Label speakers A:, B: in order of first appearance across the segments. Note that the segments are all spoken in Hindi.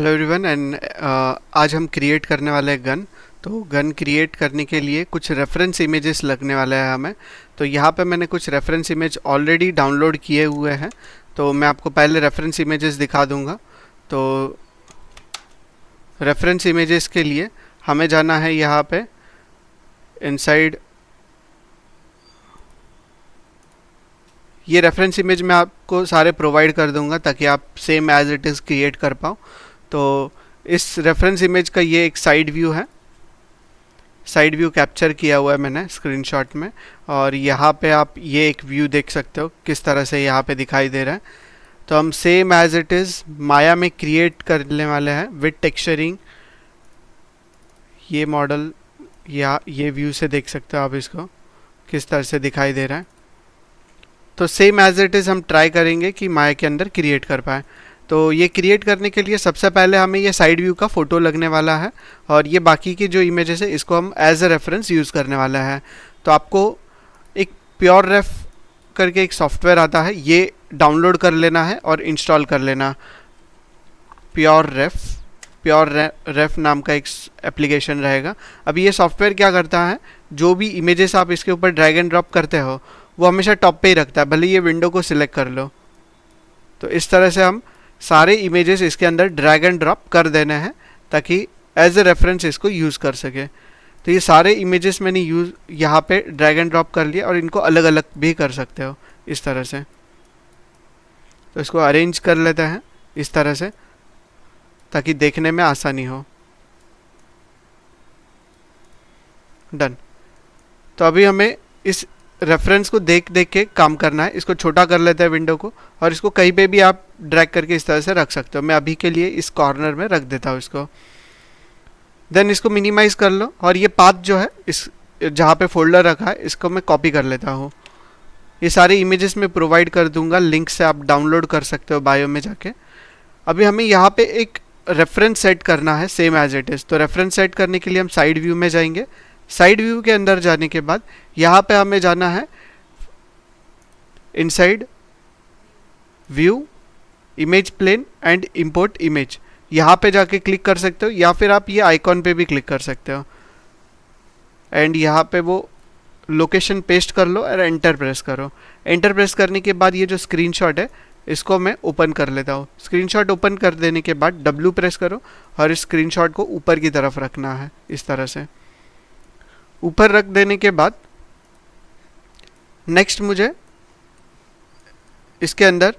A: हेलो एवरीवन एंड आज हम क्रिएट करने वाले हैं गन। तो गन क्रिएट करने के लिए कुछ रेफरेंस इमेजेस लगने वाले हैं हमें। तो यहाँ पे मैंने कुछ रेफरेंस इमेज ऑलरेडी डाउनलोड किए हुए हैं, तो मैं आपको पहले रेफरेंस इमेजेस दिखा दूंगा। तो रेफरेंस इमेजेस के लिए हमें जाना है यहाँ पे इनसाइड। ये रेफरेंस इमेज मैं आपको सारे प्रोवाइड कर दूंगा ताकि आप same as it is create कर पाओ। तो इस रेफरेंस इमेज का ये एक साइड व्यू है, साइड व्यू कैप्चर किया हुआ है मैंने स्क्रीनशॉट में। और यहाँ पे आप ये एक व्यू देख सकते हो किस तरह से यहाँ पे दिखाई दे रहा है। तो हम सेम एज इट इज़ माया में क्रिएट करने वाले हैं विद टेक्सचरिंग। ये मॉडल या ये व्यू से देख सकते हो आप इसको किस तरह से दिखाई दे रहा है। तो सेम एज इट इज़ हम ट्राई करेंगे कि माया के अंदर क्रिएट कर पाए। तो ये क्रिएट करने के लिए सबसे पहले हमें ये साइड व्यू का फ़ोटो लगने वाला है, और ये बाकी की जो इमेजेस है इसको हम एज अ रेफरेंस यूज़ करने वाला है। तो आपको एक प्योर रेफ करके एक सॉफ्टवेयर आता है, ये डाउनलोड कर लेना है और इंस्टॉल कर लेना। प्योर रेफ नाम का एक एप्लीकेशन रहेगा। अब ये सॉफ्टवेयर क्या करता है, जो भी इमेजेस आप इसके ऊपर ड्रैग एंड ड्रॉप करते हो वो हमेशा टॉप पे ही रखता है, भले ये विंडो को सिलेक्ट कर लो। तो इस तरह से हम सारे इमेजेस इसके अंदर ड्रैग एंड ड्रॉप कर देने हैं ताकि एज ए रेफरेंस इसको यूज़ कर सके। तो ये सारे इमेजेस मैंने यहाँ पे ड्रैग एंड ड्रॉप कर लिया, और इनको अलग अलग भी कर सकते हो इस तरह से। तो इसको अरेंज कर लेते हैं इस तरह से ताकि देखने में आसानी हो। डन। तो अभी हमें इस रेफरेंस को देख देख के काम करना है। इसको छोटा कर लेते हैं विंडो को, और इसको कहीं पे भी आप ड्रैग करके इस तरह से रख सकते हो। मैं अभी के लिए इस कॉर्नर में रख देता हूँ इसको। देन इसको मिनिमाइज कर लो, और ये पाथ जो है इस जहाँ पे फोल्डर रखा है इसको मैं कॉपी कर लेता हूँ। ये सारे इमेजेस में प्रोवाइड कर दूंगा, लिंक से आप डाउनलोड कर सकते हो बायो में जाके। अभी हमें यहाँ पे एक रेफरेंस सेट करना है सेम एज इट इज़। तो रेफरेंस सेट करने के लिए हम साइड व्यू में जाएंगे। साइड व्यू के अंदर जाने के बाद यहाँ पे हमें जाना है inside view, image plane and import image. यहाँ पे जाके क्लिक कर सकते हो, या फिर आप ये आइकॉन पे भी क्लिक कर सकते हो। एंड यहाँ पे वो लोकेशन पेस्ट कर लो और एंटर प्रेस करो। एंटर प्रेस करने के बाद ये जो स्क्रीनशॉट है इसको मैं ओपन कर लेता हूँ। स्क्रीनशॉट ओपन कर देने के बाद W प्रेस करो, और इस स्क्रीनशॉट को ऊपर की तरफ रखना है इस तरह से। ऊपर रख देने के बाद नेक्स्ट मुझे इसके अंदर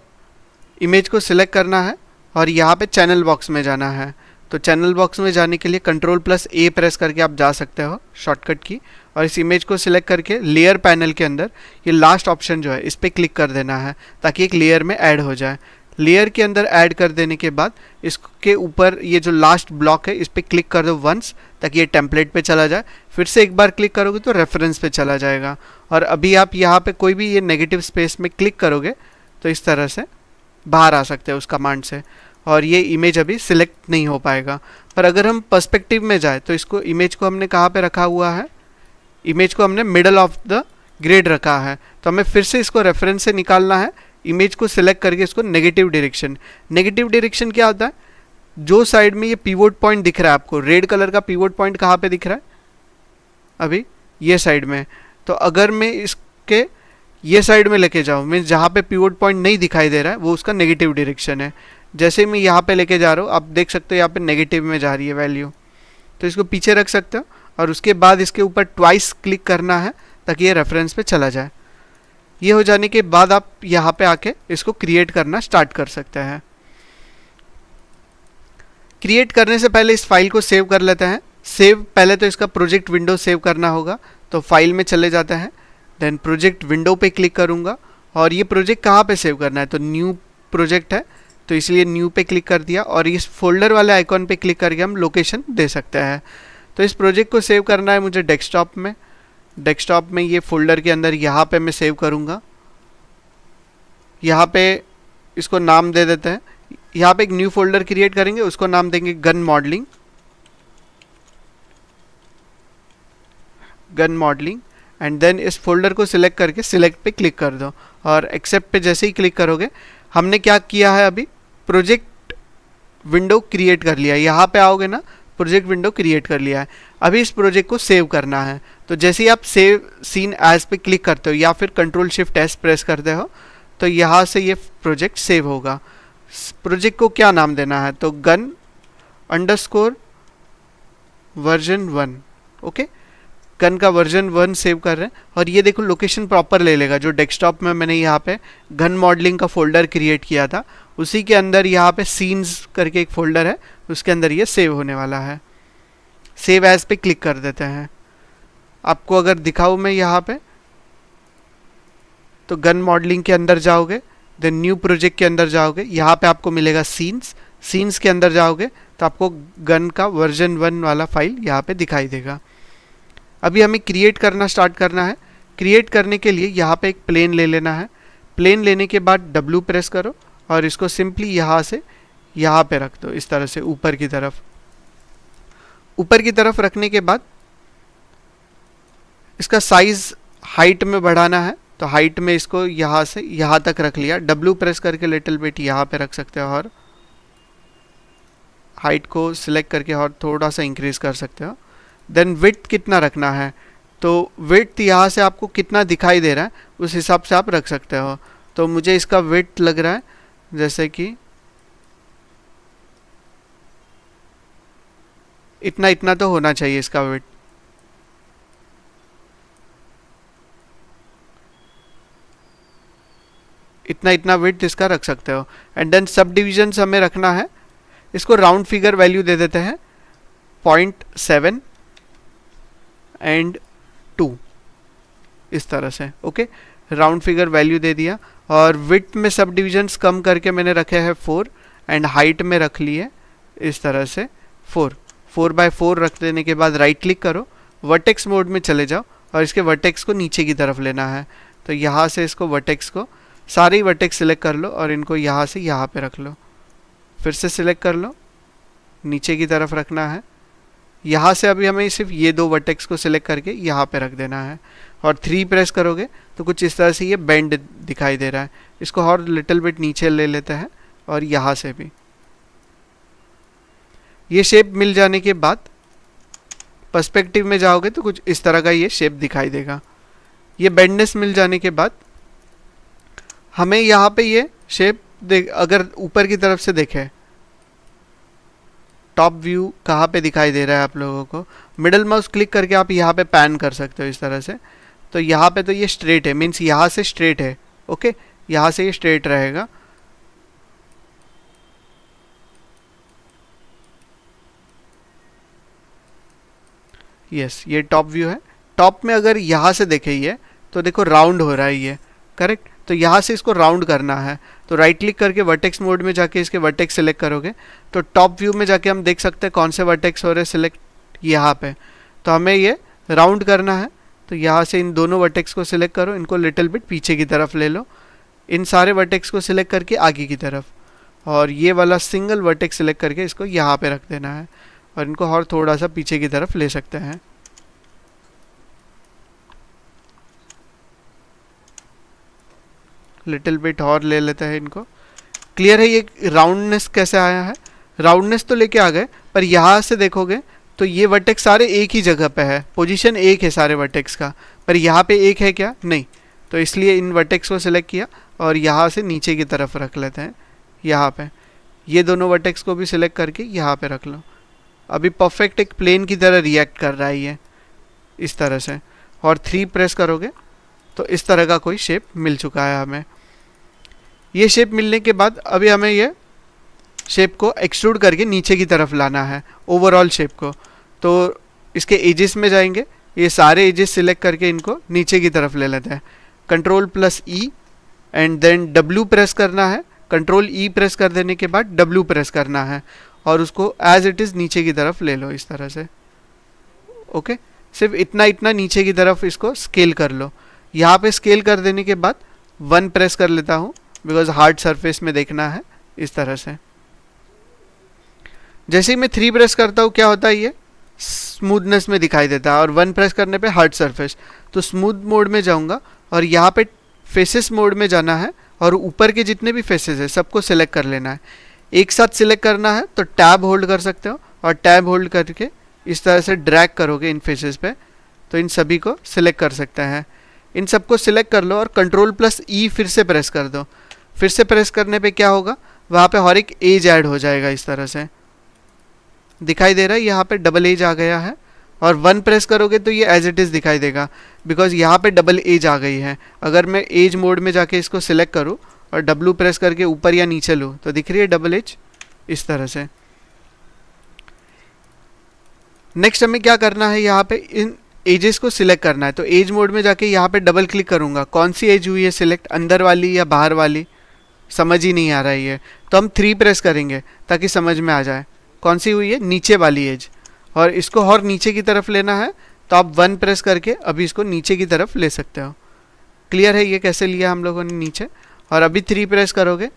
A: इमेज को सिलेक्ट करना है, और यहाँ पे चैनल बॉक्स में जाना है। तो चैनल बॉक्स में जाने के लिए Ctrl+A प्रेस करके आप जा सकते हो शॉर्टकट की, और इस इमेज को सिलेक्ट करके लेयर पैनल के अंदर ये लास्ट ऑप्शन जो है इस पर क्लिक कर देना है ताकि एक लेयर में ऐड हो जाए। लेयर के अंदर ऐड कर देने के बाद इसके ऊपर ये जो लास्ट ब्लॉक है इस पर क्लिक कर दो वंस ताकि ये टेम्पलेट पे चला जाए। फिर से एक बार क्लिक करोगे तो रेफरेंस पे चला जाएगा। और अभी आप यहाँ पे कोई भी ये नेगेटिव स्पेस में क्लिक करोगे तो इस तरह से बाहर आ सकते हैं उस कमांड से, और ये इमेज अभी सिलेक्ट नहीं हो पाएगा। पर अगर हम पर्सपेक्टिव में जाए तो इसको इमेज को हमने कहाँ पे रखा हुआ है, इमेज को हमने मिडल ऑफ द ग्रिड रखा है। तो हमें फिर से इसको रेफरेंस से निकालना है, इमेज को सिलेक्ट करके इसको नेगेटिव डायरेक्शन। नेगेटिव डायरेक्शन क्या होता है, जो साइड में ये पिवोट पॉइंट दिख रहा है आपको, रेड कलर का पिवोट पॉइंट कहाँ पे दिख रहा है अभी ये साइड में। तो अगर मैं इसके ये साइड में लेके जाऊँ, मैं जहाँ पे पिवोट पॉइंट नहीं दिखाई दे रहा है वो उसका नेगेटिव डायरेक्शन है। जैसे मैं यहाँ पे लेके जा रहा हूँ आप देख सकते हो यहाँ पे नेगेटिव में जा रही है वैल्यू। तो इसको पीछे रख सकते हो, और उसके बाद इसके ऊपर ट्वाइस क्लिक करना है ताकि ये रेफरेंस पे चला जाए। ये हो जाने के बाद आप यहाँ पे आके इसको क्रिएट करना स्टार्ट कर सकते हैं। क्रिएट करने से पहले इस फाइल को सेव कर लेते हैं। सेव पहले तो इसका प्रोजेक्ट विंडो सेव करना होगा, तो फाइल में चले जाते हैं। देन प्रोजेक्ट विंडो पे क्लिक करूँगा, और ये प्रोजेक्ट कहाँ पे सेव करना है, तो न्यू प्रोजेक्ट है तो इसलिए न्यू पे क्लिक कर दिया, और इस फोल्डर वाले आइकॉन पे क्लिक करके हम लोकेशन दे सकते हैं। तो इस प्रोजेक्ट को सेव करना है मुझे डेस्कटॉप में। डेस्कटॉप में ये फोल्डर के अंदर यहाँ पे मैं सेव करूँगा। यहाँ पे इसको नाम दे देते हैं। यहाँ पे एक न्यू फोल्डर क्रिएट करेंगे, उसको नाम देंगे गन मॉडलिंग। एंड देन इस फोल्डर को सिलेक्ट करके सिलेक्ट पे क्लिक कर दो, और एक्सेप्ट पे जैसे ही क्लिक करोगे हमने क्या किया है, अभी प्रोजेक्ट विंडो क्रिएट कर लिया, यहाँ पे आओगे ना, प्रोजेक्ट विंडो क्रिएट कर लिया है। अभी इस प्रोजेक्ट को सेव करना है। तो जैसे ही आप सेव सीन एज पे क्लिक करते हो या फिर कंट्रोल शिफ्ट एस प्रेस करते हो तो यहाँ से ये प्रोजेक्ट सेव होगा। प्रोजेक्ट को क्या नाम देना है, तो gun underscore version 1, okay, gun का वर्जन 1 सेव कर रहे हैं। और ये देखो लोकेशन प्रॉपर ले लेगा, जो डेस्कटॉप में मैंने यहाँ पे गन मॉडलिंग का फोल्डर क्रिएट किया था उसी के अंदर यहाँ पे सीन्स करके एक फोल्डर है, उसके अंदर ये सेव होने वाला है। सेव एज पे क्लिक कर देते हैं। आपको अगर दिखाऊँ मैं यहाँ पे, तो गन मॉडलिंग के अंदर जाओगे, देन न्यू प्रोजेक्ट के अंदर जाओगे, यहाँ पे आपको मिलेगा सीन्स, सीन्स के अंदर जाओगे तो आपको गन का वर्जन 1 वाला फाइल यहाँ पे दिखाई देगा। अभी हमें क्रिएट करना स्टार्ट करना है। क्रिएट करने के लिए यहाँ पे एक प्लेन ले लेना है। प्लेन लेने के बाद W प्रेस करो और इसको सिंपली यहाँ से यहाँ पे रख दो, इस तरह से ऊपर की तरफ। ऊपर की तरफ रखने के बाद इसका साइज हाइट में बढ़ाना है, तो हाइट में इसको यहाँ से यहाँ तक रख लिया। W प्रेस करके लिटिल बिट यहाँ पे रख सकते हो और हाइट को सिलेक्ट करके और थोड़ा सा इंक्रीज कर सकते हो। देन विड्थ कितना रखना है, तो विड्थ यहाँ से आपको कितना दिखाई दे रहा है उस हिसाब से आप रख सकते हो। तो मुझे इसका विड्थ लग रहा है जैसे कि इतना इतना तो होना चाहिए इसका विड्थ। इतना इतना विड्थ इसका रख सकते हो। एंड देन सब डिविजन्स हमें रखना है। इसको राउंड फिगर वैल्यू दे देते हैं 0.7 एंड 2, इस तरह से, ओके। राउंड फिगर वैल्यू दे दिया और विड्थ में सब डिविजन्स कम करके मैंने रखे हैं 4 एंड हाइट में रख लिए इस तरह से 4x4 रख देने के बाद राइट क्लिक करो, वर्टेक्स मोड में चले जाओ और इसके वर्टेक्स को नीचे की तरफ लेना है। तो यहाँ से इसको वर्टेक्स को सारे ही वर्टेक्स सिलेक्ट कर लो और इनको यहाँ से यहाँ पे रख लो। फिर से सिलेक्ट कर लो, नीचे की तरफ रखना है। यहाँ से अभी हमें सिर्फ ये 2 वर्टेक्स को सिलेक्ट करके यहाँ पे रख देना है और 3 प्रेस करोगे तो कुछ इस तरह से ये बेंड दिखाई दे रहा है। इसको और लिटिल बिट नीचे ले लेते हैं और यहाँ से भी ये शेप मिल जाने के बाद पर्सपेक्टिव में जाओगे तो कुछ इस तरह का ये शेप दिखाई देगा। ये बेंडनेस मिल जाने के बाद हमें यहाँ पे ये शेप अगर ऊपर की तरफ से देखें, टॉप व्यू कहाँ पे दिखाई दे रहा है आप लोगों को, मिडल माउस क्लिक करके आप यहाँ पे पैन कर सकते हो इस तरह से। तो यहाँ पे तो ये स्ट्रेट है, मीन्स यहाँ से स्ट्रेट है, ओके, यहाँ से ये स्ट्रेट रहेगा। यस, ये टॉप व्यू है। टॉप में अगर यहाँ से देखें ये तो देखो राउंड हो रहा है ये, करेक्ट। तो यहाँ से इसको राउंड करना है तो राइट क्लिक करके वर्टेक्स मोड में जाके इसके वर्टेक्स सेलेक्ट करोगे तो टॉप व्यू में जाके हम देख सकते हैं कौन से वर्टेक्स हो रहे हैं सिलेक्ट यहाँ पे। तो हमें ये राउंड करना है तो यहाँ से इन दोनों वर्टेक्स को सिलेक्ट करो, इनको लिटिल बिट पीछे की तरफ ले लो, इन सारे वर्टेक्स को सिलेक्ट करके आगे की तरफ, और ये वाला सिंगल वर्टेक्स सिलेक्ट करके इसको यहाँ पे रख देना है और इनको और थोड़ा सा पीछे की तरफ ले सकते हैं। लिटिल बिट और ले लेते हैं इनको। क्लियर है ये राउंडनेस कैसे आया है? राउंडनेस तो लेके आ गए, पर यहाँ से देखोगे तो ये वर्टेक्स सारे एक ही जगह पे है, पोजीशन एक है सारे वर्टेक्स का, पर यहाँ पे एक है क्या? नहीं। तो इसलिए इन वर्टेक्स को सिलेक्ट किया और यहाँ से नीचे की तरफ रख लेते हैं। यहाँ पे ये दोनों वर्टेक्स को भी सिलेक्ट करके यहाँ पे रख लो। अभी परफेक्ट एक प्लेन की तरह रिएक्ट कर रहा है ये इस तरह से, और 3 प्रेस करोगे तो इस तरह का कोई शेप मिल चुका है हमें। ये शेप मिलने के बाद अभी हमें ये शेप को एक्सट्रूड करके नीचे की तरफ लाना है, ओवरऑल शेप को। तो इसके एजेस में जाएंगे, ये सारे एजेस सिलेक्ट करके इनको नीचे की तरफ ले लेते हैं। Ctrl+E and then W press करना है। Ctrl+E प्रेस कर देने के बाद W प्रेस करना है और उसको एज इट इज़ नीचे की तरफ ले लो इस तरह से, ओके। सिर्फ इतना इतना नीचे की तरफ इसको स्केल कर लो। यहाँ पे स्केल कर देने के बाद 1 प्रेस कर लेता हूँ बिकॉज हार्ड सरफेस में देखना है इस तरह से। जैसे ही मैं 3 प्रेस करता हूँ क्या होता है, ये स्मूथनेस में दिखाई देता है, और 1 प्रेस करने पे हार्ड सरफेस। तो स्मूथ मोड में जाऊँगा और यहाँ पे फेसेस मोड में जाना है और ऊपर के जितने भी फेसेस है सबको सिलेक्ट कर लेना है। एक साथ सिलेक्ट करना है तो टैब होल्ड कर सकते हो, और टैब होल्ड करके इस तरह से ड्रैग करोगे इन फेसेस पे तो इन सभी को सिलेक्ट कर सकते हैं। इन सबको सिलेक्ट कर लो और Ctrl+E फिर से प्रेस कर दो। फिर से प्रेस करने पे क्या होगा, वहाँ पे हर एक एज ऐड हो जाएगा। इस तरह से दिखाई दे रहा है, यहाँ पे डबल एज आ गया है। और 1 प्रेस करोगे तो ये एज इट इज़ दिखाई देगा, बिकॉज यहाँ पे डबल एज आ गई है। अगर मैं एज मोड में जाके इसको सिलेक्ट करूँ और W प्रेस करके ऊपर या नीचे लूँ तो दिख रही है डबल एज इस तरह से। नेक्स्ट हमें क्या करना है, यहाँ पे इन एजेस को सिलेक्ट करना है। तो एज मोड में जाके यहाँ पे डबल क्लिक करूँगा, कौन सी एज हुई है सिलेक्ट, अंदर वाली या बाहर वाली, समझ ही नहीं आ रहा है ये। तो हम 3 प्रेस करेंगे ताकि समझ में आ जाए कौन सी हुई है, नीचे वाली एज। और इसको और नीचे की तरफ लेना है तो आप 1 प्रेस करके अभी इसको नीचे की तरफ ले सकते हो। क्लियर है ये कैसे लिया हम लोगों ने नीचे। और अभी 3 प्रेस करोगे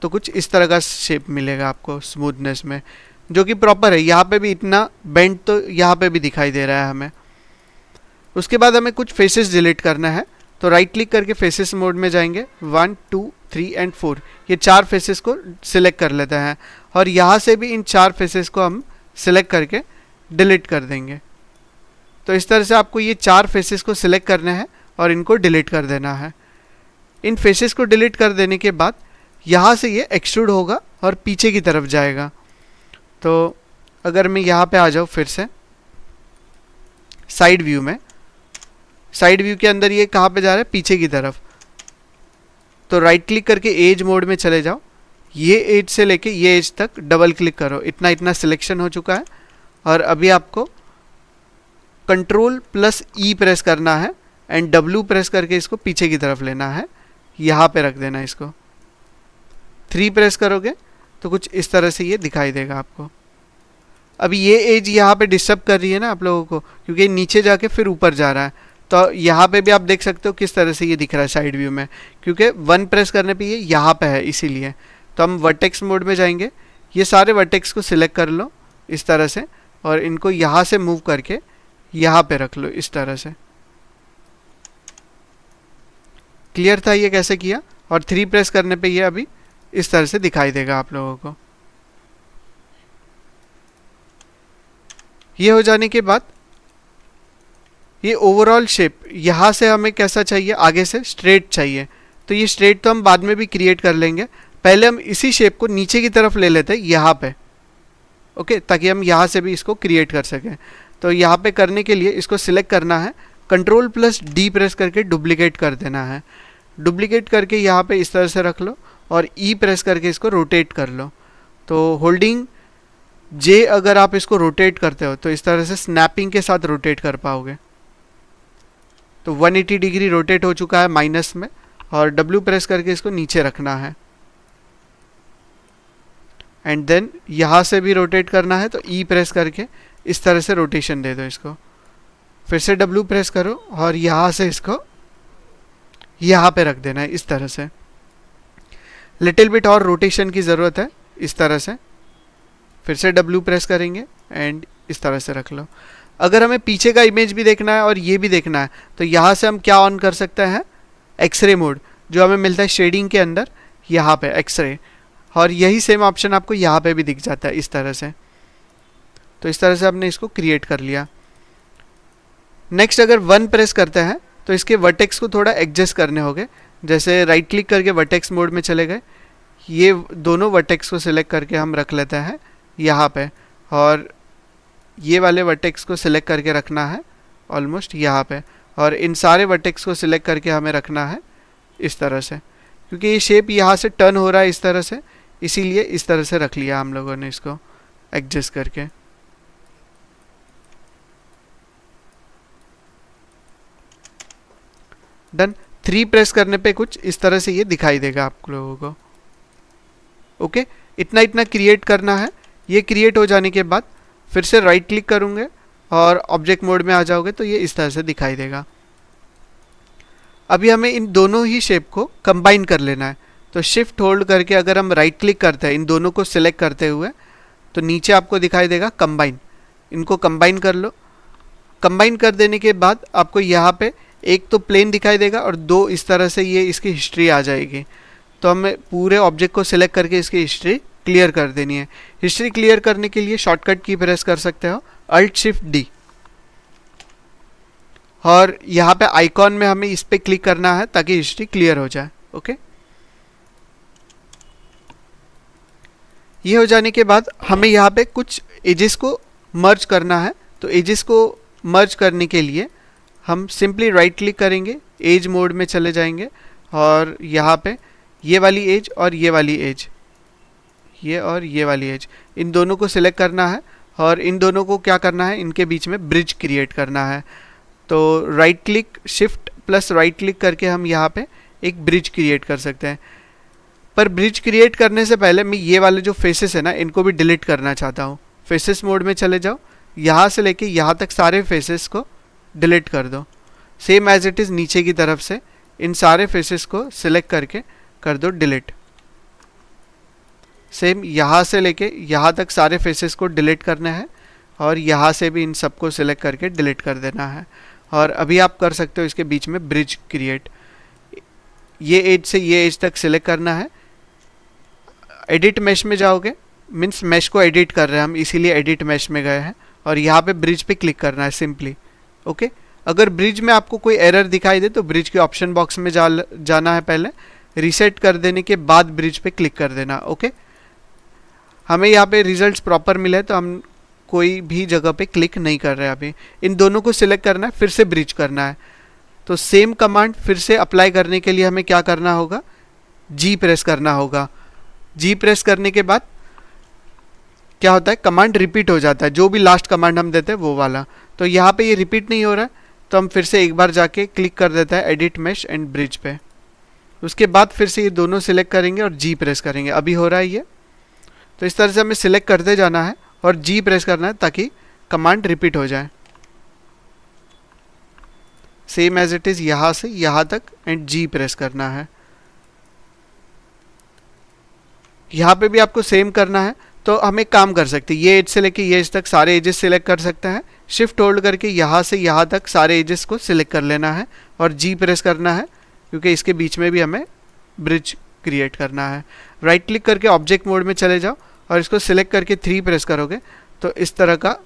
A: तो कुछ इस तरह का शेप मिलेगा आपको स्मूथनेस में, जो कि प्रॉपर है। यहाँ पे भी इतना बेंड तो यहाँ पे भी दिखाई दे रहा है हमें। उसके बाद हमें कुछ फेसेस डिलीट करना है, तो राइट क्लिक करके फेसेस मोड में जाएंगे। 1, 2, 3 एंड 4 ये 4 फेसेस को सिलेक्ट कर लेते हैं, और यहाँ से भी इन 4 फेसेस को हम सिलेक्ट करके डिलीट कर देंगे। तो इस तरह से आपको ये 4 फेसेस को सिलेक्ट करने हैं और इनको डिलीट कर देना है। इन फेसेस को डिलीट कर देने के बाद यहाँ से ये एक्सट्रूड होगा और पीछे की तरफ जाएगा। तो अगर मैं यहाँ पे आ जाऊँ फिर से साइड व्यू में, साइड व्यू के अंदर ये कहाँ पे जा रहा है, पीछे की तरफ। तो राइट क्लिक करके एज मोड में चले जाओ, ये एज से लेके ये एज तक डबल क्लिक करो। इतना सिलेक्शन हो चुका है। और अभी आपको Ctrl+E प्रेस करना है एंड W प्रेस करके इसको पीछे की तरफ लेना है, यहाँ पे रख देना इसको। 3 प्रेस करोगे तो कुछ इस तरह से ये दिखाई देगा आपको। अभी ये एज यहाँ पे डिस्टर्ब कर रही है ना आप लोगों को, क्योंकि नीचे जाके फिर ऊपर जा रहा है। तो यहाँ पे भी आप देख सकते हो किस तरह से ये दिख रहा है साइड व्यू में, क्योंकि 1 प्रेस करने पे ये यहाँ पे है इसीलिए। तो हम वर्टेक्स मोड में जाएंगे, ये सारे वर्टेक्स को सिलेक्ट कर लो इस तरह से, और इनको यहाँ से मूव करके यहाँ पे रख लो इस तरह से। क्लियर था ये कैसे किया। और 3 प्रेस करने पे ये अभी इस तरह से दिखाई देगा आप लोगों को। ये हो जाने के बाद ये ओवरऑल शेप यहाँ से हमें कैसा चाहिए, आगे से स्ट्रेट चाहिए। तो ये स्ट्रेट तो हम बाद में भी क्रिएट कर लेंगे, पहले हम इसी शेप को नीचे की तरफ ले लेते हैं यहाँ पे, ओके, ताकि हम यहाँ से भी इसको क्रिएट कर सकें। तो यहाँ पे करने के लिए इसको सिलेक्ट करना है, Ctrl+D प्रेस करके डुप्लीकेट कर देना है। डुप्लीकेट करके यहाँ पे इस तरह से रख लो और E प्रेस करके इसको रोटेट कर लो। तो होल्डिंग J अगर आप इसको रोटेट करते हो तो इस तरह से स्नैपिंग के साथ रोटेट कर पाओगे। तो 180 डिग्री रोटेट हो चुका है माइनस में, और W प्रेस करके इसको नीचे रखना है। एंड देन यहाँ से भी रोटेट करना है, तो E प्रेस करके इस तरह से रोटेशन दे दो इसको। फिर से W प्रेस करो और यहाँ से इसको यहाँ पे रख देना है इस तरह से। लिटिल बिट और रोटेशन की ज़रूरत है इस तरह से। फिर से W प्रेस करेंगे एंड इस तरह से रख लो। अगर हमें पीछे का इमेज भी देखना है और ये भी देखना है तो यहाँ से हम क्या ऑन कर सकते हैं, एक्सरे मोड, जो हमें मिलता है शेडिंग के अंदर यहाँ पे एक्सरे, और यही सेम ऑप्शन आपको यहाँ पे भी दिख जाता है इस तरह से। तो इस तरह से हमने इसको क्रिएट कर लिया। नेक्स्ट अगर 1 प्रेस करते हैं तो इसके वर्टेक्स को थोड़ा एडजस्ट करने होंगे। जैसे राइट क्लिक करके वर्टेक्स मोड में चले गए, ये दोनों वर्टेक्स को सिलेक्ट करके हम रख लेते हैं यहाँ पे, और ये वाले वर्टेक्स को सिलेक्ट करके रखना है ऑलमोस्ट यहाँ पे, और इन सारे वर्टेक्स को सिलेक्ट करके हमें रखना है इस तरह से, क्योंकि ये शेप यहाँ से टर्न हो रहा है इस तरह से, इसीलिए इस तरह से रख लिया हम लोगों ने इसको एडजस्ट करके। डन। 3 प्रेस करने पे कुछ इस तरह से ये दिखाई देगा आप लोगों को। ओके, इतना क्रिएट करना है। ये क्रिएट हो जाने के बाद फिर से राइट क्लिक करूँगे और ऑब्जेक्ट मोड में आ जाओगे तो ये इस तरह से दिखाई देगा। अभी हमें इन दोनों ही शेप को कंबाइन कर लेना है। तो शिफ्ट होल्ड करके अगर हम राइट क्लिक करते हैं इन दोनों को सिलेक्ट करते हुए, तो नीचे आपको दिखाई देगा कंबाइन। इनको कंबाइन कर लो। कंबाइन कर देने के बाद आपको यहाँ पे एक तो प्लेन दिखाई देगा और 2 इस तरह से ये इसकी हिस्ट्री आ जाएगी। तो हमें पूरे ऑब्जेक्ट को सिलेक्ट करके इसकी हिस्ट्री क्लियर कर देनी है। हिस्ट्री क्लियर करने के लिए शॉर्टकट की प्रेस कर सकते हो अल्ट शिफ्ट डी, और यहाँ पे आइकॉन में हमें इस पे क्लिक करना है ताकि हिस्ट्री क्लियर हो जाए। ओके, ये हो जाने के बाद हमें यहाँ पे कुछ एजेस को मर्ज करना है। तो एजेस को मर्ज करने के लिए हम सिंपली राइट क्लिक करेंगे, एज मोड में चले जाएंगे और यहाँ पे ये वाली एज और ये वाली एज, ये और ये वाली एज, इन दोनों को सिलेक्ट करना है और इन दोनों को क्या करना है, इनके बीच में ब्रिज क्रिएट करना है। तो right click shift plus right click करके हम यहाँ पे एक ब्रिज क्रिएट कर सकते हैं। पर ब्रिज क्रिएट करने से पहले मैं ये वाले जो फेसेस है ना, इनको भी डिलीट करना चाहता हूँ। फेसेस मोड में चले जाओ, यहाँ से लेके यहाँ तक सारे फेसेस को डिलीट कर दो। सेम एज इट इज़ नीचे की तरफ से इन सारे फेसेस को सिलेक्ट करके कर दो डिलीट। सेम यहाँ से लेके यहाँ तक सारे फेसेस को डिलीट करना है और यहाँ से भी इन सबको सिलेक्ट करके डिलीट कर देना है। और अभी आप कर सकते हो इसके बीच में ब्रिज क्रिएट। ये एज से ये एज तक सिलेक्ट करना है। एडिट मैश में जाओगे, मीन्स मैश को एडिट कर रहे हैं हम, इसीलिए एडिट मैश में गए हैं और यहाँ पे ब्रिज पे क्लिक करना है सिंपली। ओके, अगर ब्रिज में आपको कोई एरर दिखाई दे तो ब्रिज के ऑप्शन बॉक्स में जाना है, पहले रीसेट कर देने के बाद ब्रिज पे क्लिक कर देना। ओके, हमें यहाँ पे रिजल्ट्स प्रॉपर मिले तो हम कोई भी जगह पे क्लिक नहीं कर रहे हैं। अभी इन दोनों को सिलेक्ट करना है, फिर से ब्रिज करना है। तो सेम कमांड फिर से अप्लाई करने के लिए हमें क्या करना होगा, जी प्रेस करना होगा। जी प्रेस करने के बाद क्या होता है, कमांड रिपीट हो जाता है, जो भी लास्ट कमांड हम देते हैं वो वाला। तो यहाँ पे ये रिपीट नहीं हो रहा है तो हम फिर से एक बार जाके क्लिक कर देते हैं एडिट मैश एंड ब्रिज पे। उसके बाद फिर से ये दोनों सिलेक्ट करेंगे और जी प्रेस करेंगे। अभी हो रहा है ये। तो इस तरह से हमें सिलेक्ट करते जाना है और जी प्रेस करना है ताकि कमांड रिपीट हो जाए। सेम एज इट इज़ यहाँ से यहाँ तक एंड जी प्रेस करना है। यहाँ पे भी आपको सेम करना है। तो हम एक काम कर सकते हैं, ये एज से लेके ये एज तक सारे एजेस सिलेक्ट कर सकते हैं। शिफ्ट होल्ड करके यहाँ से यहाँ तक सारे एजेस को सिलेक्ट कर लेना है और जी प्रेस करना है, क्योंकि इसके बीच में भी हमें ब्रिज क्रिएट करना है। राइट क्लिक करके ऑब्जेक्ट मोड में चले जाओ और इसको सिलेक्ट करके 3 प्रेस करोगे तो इस तरह का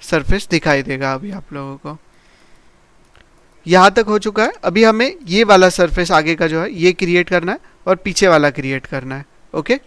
A: सरफेस दिखाई देगा अभी आप लोगों को। यहाँ तक हो चुका है। अभी हमें ये वाला सरफेस आगे का जो है ये क्रिएट करना है और पीछे वाला क्रिएट करना है। ओके,